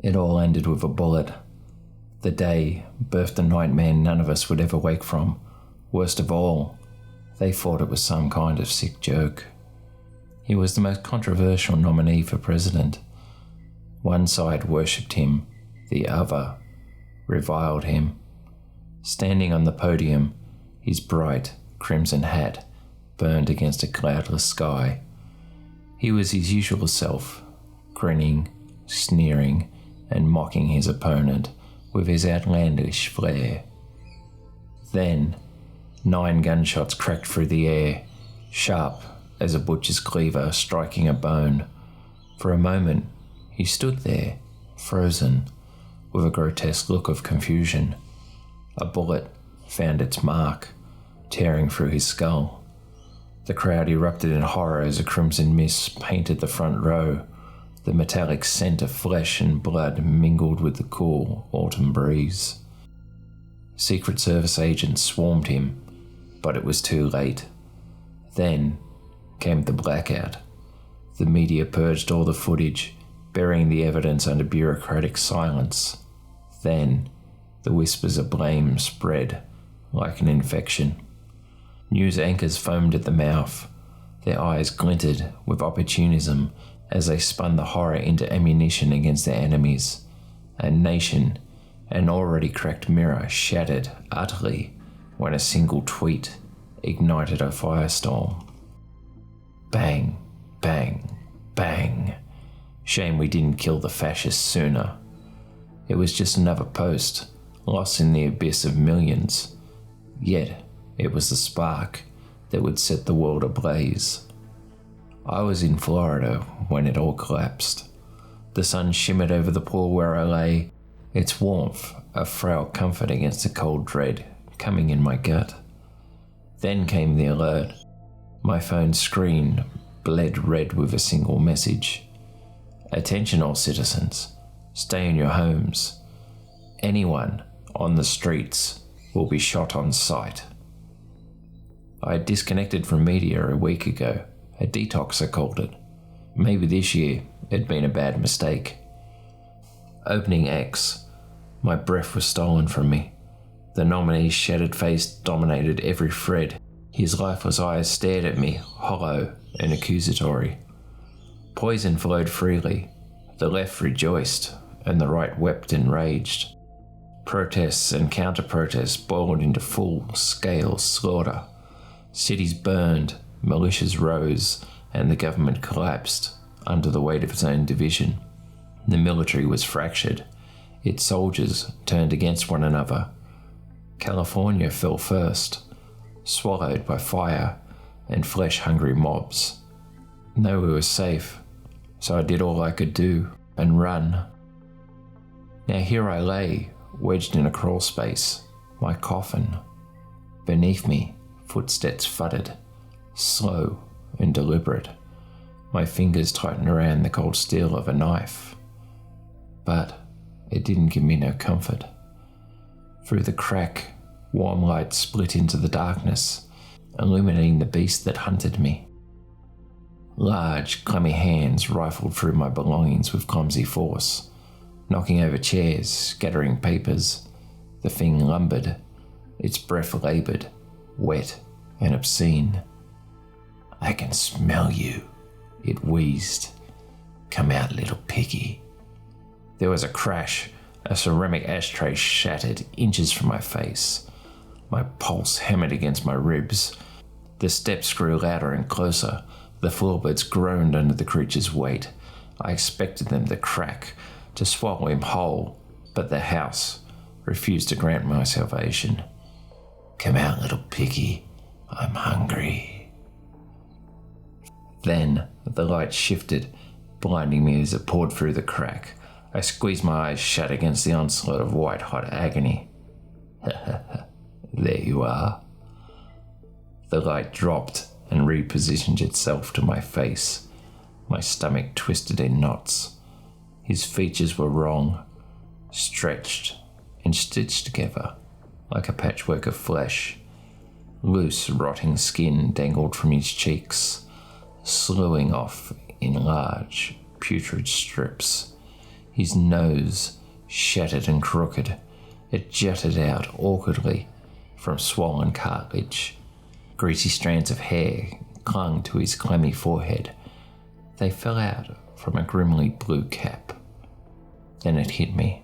It all ended with a bullet. The day birthed a nightmare none of us would ever wake from. Worst of all, they thought it was some kind of sick joke. He was the most controversial nominee for president. One side worshipped him, the other reviled him. Standing on the podium, his bright crimson hat burned against a cloudless sky. He was his usual self, grinning, sneering, and mocking his opponent with his outlandish flair. Then, 9 gunshots cracked through the air, sharp as a butcher's cleaver striking a bone. For a moment, he stood there, frozen, with a grotesque look of confusion. A bullet found its mark, tearing through his skull. The crowd erupted in horror as a crimson mist painted the front row. The metallic scent of flesh and blood mingled with the cool autumn breeze. Secret Service agents swarmed him, but it was too late. Then came the blackout. The media purged all the footage, burying the evidence under bureaucratic silence. Then the whispers of blame spread like an infection. News anchors foamed at the mouth. Their eyes glinted with opportunism as they spun the horror into ammunition against their enemies. A nation, an already cracked mirror, shattered utterly when a single tweet ignited a firestorm. Bang, bang, bang. Shame we didn't kill the fascists sooner. It was just another post, lost in the abyss of millions. Yet, it was the spark that would set the world ablaze. I was in Florida when it all collapsed. The sun shimmered over the pool where I lay, its warmth a frail comfort against the cold dread coming in my gut. Then came the alert. My phone's screen bled red with a single message. Attention all citizens, stay in your homes. Anyone on the streets will be shot on sight. I had disconnected from media a week ago, a detox I called it. Maybe this year it'd been a bad mistake. Opening X, my breath was stolen from me. The nominee's shattered face dominated every thread. His lifeless eyes stared at me, hollow and accusatory. Poison flowed freely. The left rejoiced, and the right wept and raged. Protests and counter-protests boiled into full-scale slaughter. Cities burned, militias rose, and the government collapsed under the weight of its own division. The military was fractured. Its soldiers turned against one another. California fell first, swallowed by fire and flesh-hungry mobs. Nowhere was safe, so I did all I could do and run. Now here I lay, wedged in a crawl space, my coffin. Beneath me, footsteps thudded, slow and deliberate. My fingers tightened around the cold steel of a knife. But it didn't give me no comfort. Through the crack, warm light split into the darkness, illuminating the beast that hunted me. Large, clammy hands rifled through my belongings with clumsy force, knocking over chairs, scattering papers. The thing lumbered, its breath laboured, wet and obscene. "I can smell you," it wheezed. "Come out, little piggy." There was a crash. A ceramic ashtray shattered inches from my face. My pulse hammered against my ribs. The steps grew louder and closer. The floorboards groaned under the creature's weight. I expected them to crack, to swallow him whole, but the house refused to grant my salvation. "Come out, little piggy. I'm hungry." Then the light shifted, blinding me as it poured through the crack. I squeezed my eyes shut against the onslaught of white-hot agony. There you are. The light dropped and repositioned itself to my face. My stomach twisted in knots. His features were wrong, stretched and stitched together like a patchwork of flesh. Loose, rotting skin dangled from his cheeks, slewing off in large, putrid strips. his nose shattered and crooked. It jutted out awkwardly from swollen cartilage. Greasy strands of hair clung to his clammy forehead. They fell out from a grimly blue cap. Then it hit me.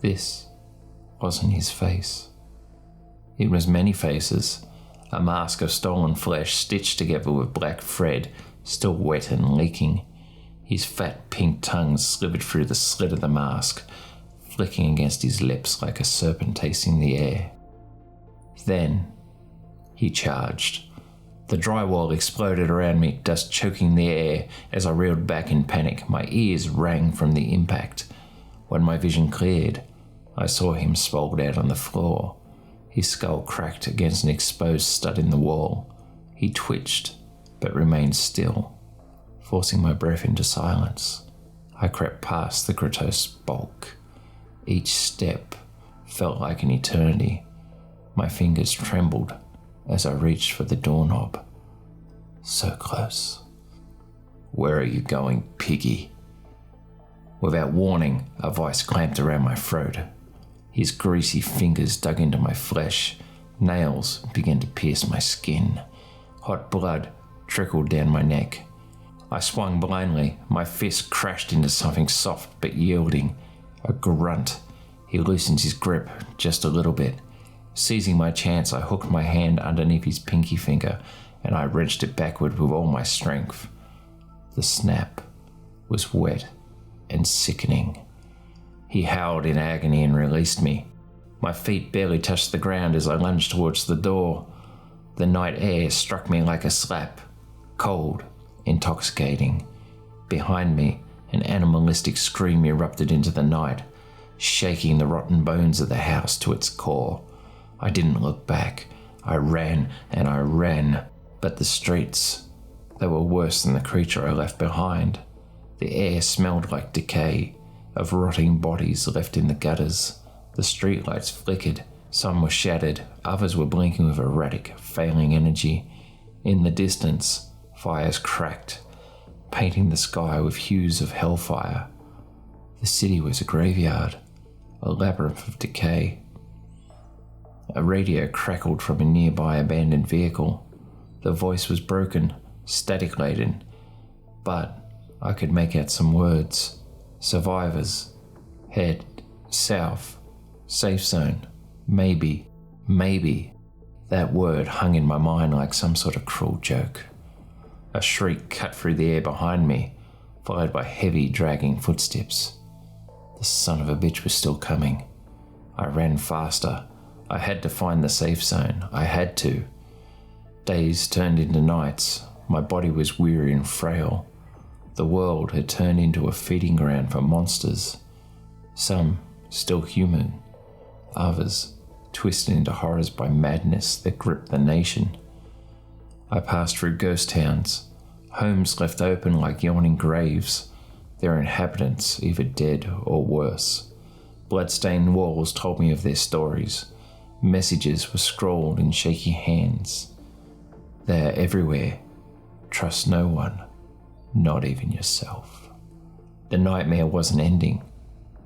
This wasn't his face. It was many faces, a mask of stolen flesh stitched together with black thread, still wet and leaking. His fat pink tongue slithered through the slit of the mask, flicking against his lips like a serpent tasting the air. Then he charged. The drywall exploded around me, dust choking the air as I reeled back in panic. My ears rang from the impact. When my vision cleared, I saw him sprawled out on the floor, his skull cracked against an exposed stud in the wall. He twitched, but remained still, forcing my breath into silence. I crept past the grotesque bulk. Each step felt like an eternity. My fingers trembled as I reached for the doorknob. So close. "Where are you going, piggy?" Without warning, a vice clamped around my throat. His greasy fingers dug into my flesh. Nails began to pierce my skin. Hot blood trickled down my neck. I swung blindly. My fist crashed into something soft but yielding. A grunt. He loosened his grip just a little bit. Seizing my chance, I hooked my hand underneath his pinky finger and I wrenched it backward with all my strength. The snap was wet and sickening. He howled in agony and released me. My feet barely touched the ground as I lunged towards the door. The night air struck me like a slap. Cold, intoxicating. Behind me, an animalistic scream erupted into the night, shaking the rotten bones of the house to its core. I didn't look back. I ran and I ran. But the streets, they were worse than the creature I left behind. The air smelled like decay, of rotting bodies left in the gutters. The streetlights flickered. Some were shattered. Others were blinking with erratic, failing energy. In the distance, fires cracked, painting the sky with hues of hellfire. The city was a graveyard, a labyrinth of decay. A radio crackled from a nearby abandoned vehicle. The voice was broken, static-laden, but I could make out some words. Survivors. Head. South. Safe zone. Maybe. Maybe. That word hung in my mind like some sort of cruel joke. A shriek cut through the air behind me, followed by heavy, dragging footsteps. The son of a bitch was still coming. I ran faster. I had to find the safe zone. I had to. Days turned into nights. My body was weary and frail. The world had turned into a feeding ground for monsters. Some still human. Others twisted into horrors by madness that gripped the nation. I passed through ghost towns, homes left open like yawning graves, their inhabitants either dead or worse. Blood-stained walls told me of their stories. Messages were scrawled in shaky hands. They are everywhere. Trust no one, not even yourself. The nightmare wasn't ending.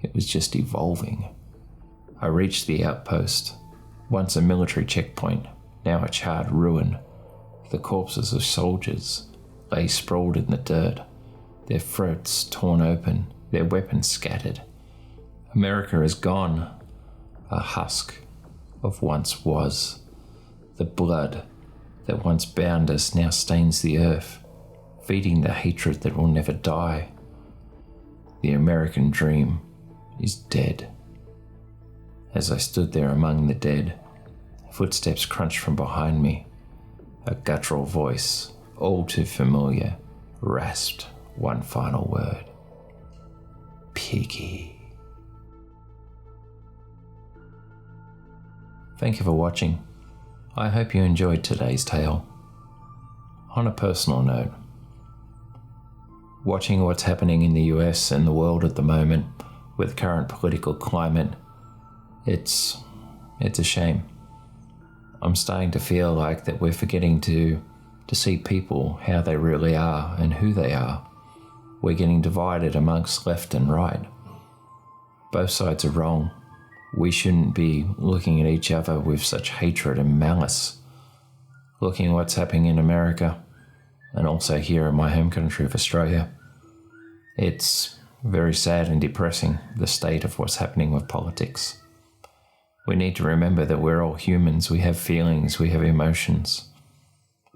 It was just evolving. I reached the outpost, once a military checkpoint, now a charred ruin. The corpses of soldiers lay sprawled in the dirt, their throats torn open, their weapons scattered. America is gone, a husk of once was. The blood that once bound us now stains the earth, feeding the hatred that will never die. The American dream is dead. As I stood there among the dead, footsteps crunched from behind me. A guttural voice, all too familiar, rasped one final word. Piggy. Thank you for watching. I hope you enjoyed today's tale. On a personal note, watching what's happening in the US and the world at the moment with current political climate, it's a shame. I'm starting to feel like that we're forgetting to see people how they really are and who they are. We're getting divided amongst left and right. Both sides are wrong. We shouldn't be looking at each other with such hatred and malice. Looking at what's happening in America, and also here in my home country of Australia, it's very sad and depressing, the state of what's happening with politics. We need to remember that we're all humans, we have feelings, we have emotions,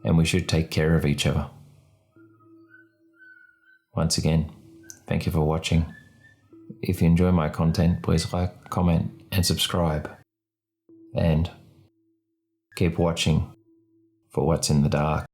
and we should take care of each other. Once again, thank you for watching. If you enjoy my content, please like, comment, and subscribe. And keep watching for what's in the dark.